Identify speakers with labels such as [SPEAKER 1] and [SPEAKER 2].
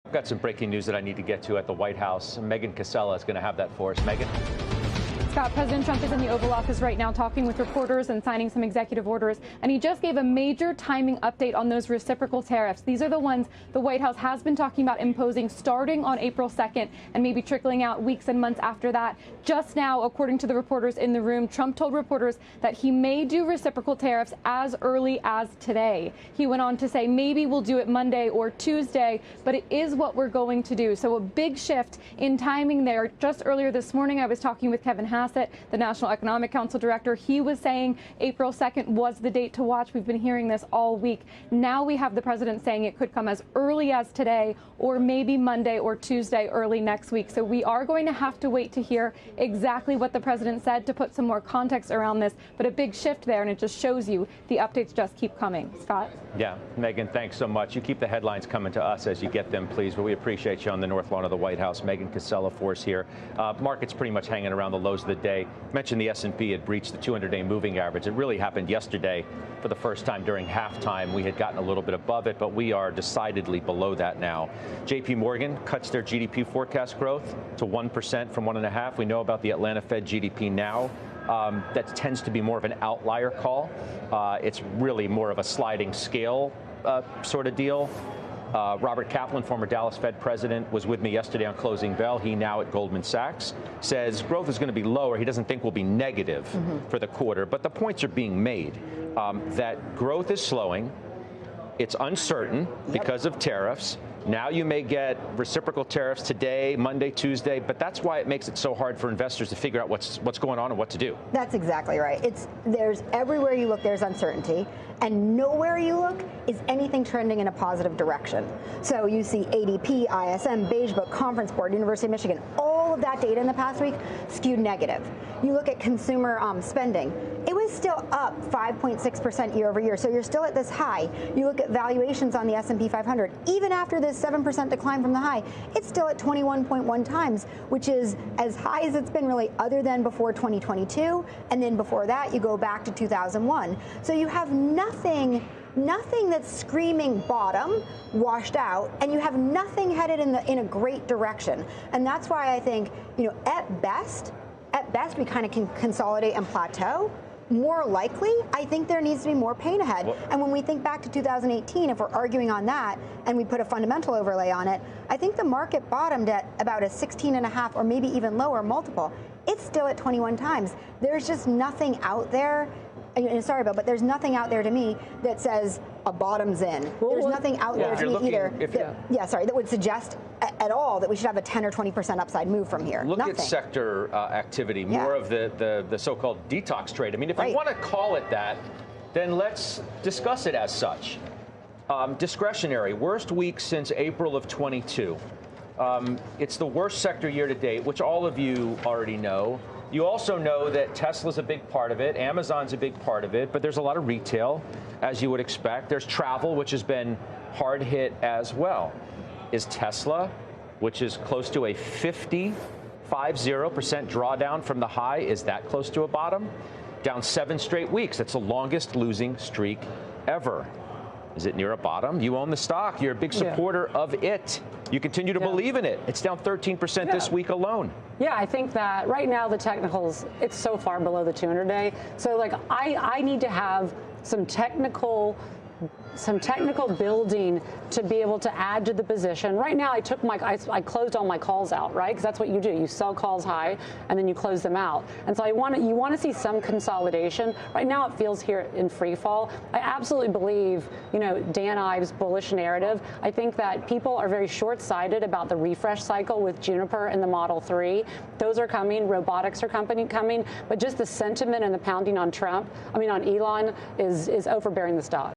[SPEAKER 1] I've got some breaking news that I need to get to at the White House. Megan Casella is going to have that for us. Megan?
[SPEAKER 2] Scott, President Trump is in the Oval Office right now talking with reporters and signing some executive orders, and he just gave a major timing update on those reciprocal tariffs. These are the ones the White House has been talking about imposing starting on April 2nd and maybe trickling out weeks and months after that. Just now, according to the reporters in the room, Trump told reporters that he may do reciprocal tariffs as early as today. He went on to say maybe we'll do it Monday or Tuesday, but it is what we're going to do. So a big shift in timing there. Just earlier this morning, I was talking with Kevin Hassett, the National Economic Council director. He was saying April 2nd was the date to watch. We've been hearing this all week. Now we have the president saying it could come as early as today or maybe Monday or Tuesday early next week. So we are going to have to wait to hear exactly what the president said to put some more context around this. But a big shift there, and it just shows you the updates just keep coming. Scott?
[SPEAKER 1] Yeah, Megan, thanks so much. You keep the headlines coming to us as you get them, please. But we appreciate you on the North Lawn of the White House. Megan Casella for us here. Market's pretty much hanging around the lows of the day. Mentioned the S&P had breached the 200-day moving average. It really happened yesterday for the first time during halftime. We had gotten a little bit above it, but we are decidedly below that now. JP Morgan cuts their GDP forecast growth to 1% from 1.5%. We know about the Atlanta Fed GDP now. That tends to be more of an outlier call. It's really more of a sliding scale sort of deal. Robert Kaplan, former Dallas Fed president, was with me yesterday on Closing Bell. He now at Goldman Sachs says growth is going to be lower. He doesn't think we'll be negative for the quarter, but the points are being made that growth is slowing. It's uncertain because of tariffs. Now you may get reciprocal tariffs today, Monday, Tuesday, but that's why it makes it so hard for investors to figure out what's going on and what to do.
[SPEAKER 3] That's exactly right. There's everywhere you look, there's uncertainty, and nowhere you look is anything trending in a positive direction. So you see ADP, ISM, Beige Book, Conference Board, University of Michigan, all of that data in the past week skewed negative. You look at consumer spending. It was still up 5.6% year over year, so you're still at this high. You look at valuations on the S&P 500. Even after this 7% decline from the high, it's still at 21.1 times, which is as high as it's been really other than before 2022. And then before that, you go back to 2001. So you have nothing that's screaming bottom, washed out, and you have nothing headed in a great direction. And that's why I think, at best, we kind of can consolidate and plateau. More likely, I think there needs to be more pain ahead. And when we think back to 2018, if we're arguing on that and we put a fundamental overlay on it, I think the market bottomed at about a 16.5 or maybe even lower multiple. It's still at 21 times. There's just nothing out there. Sorry, Bill, but there's nothing out there to me that says a bottom's in. There's nothing out there to me either that would suggest at all that we should have a 10 or 20% upside move from here.
[SPEAKER 1] Look at sector activity, more of the so-called detox trade. I mean, if you want to call it that, then let's discuss it as such. Discretionary, worst week since April of 22. It's the worst sector year to date, which all of you already know. You also know that Tesla's a big part of it. Amazon's a big part of it. But there's a lot of retail, as you would expect. There's travel, which has been hard hit as well. Is Tesla, which is close to a 50% drawdown from the high, is that close to a bottom? Down 7 straight weeks. That's the longest losing streak ever. Is it near a bottom? You own the stock. You're a big supporter of it. You continue to believe in it. It's down 13% this week alone.
[SPEAKER 4] Yeah, I think that right now the technicals, it's so far below the 200-day. So, I need to have some technical building to be able to add to the position. Right now, I closed all my calls out, right? Because that's what you do. You sell calls high, and then you close them out. And so you want to see some consolidation. Right now, it feels here in free fall. I absolutely believe, Dan Ives' bullish narrative. I think that people are very short-sighted about the refresh cycle with Juniper and the Model 3. Those are coming. Robotics are coming. But just the sentiment and the pounding on on Elon is overbearing the stock.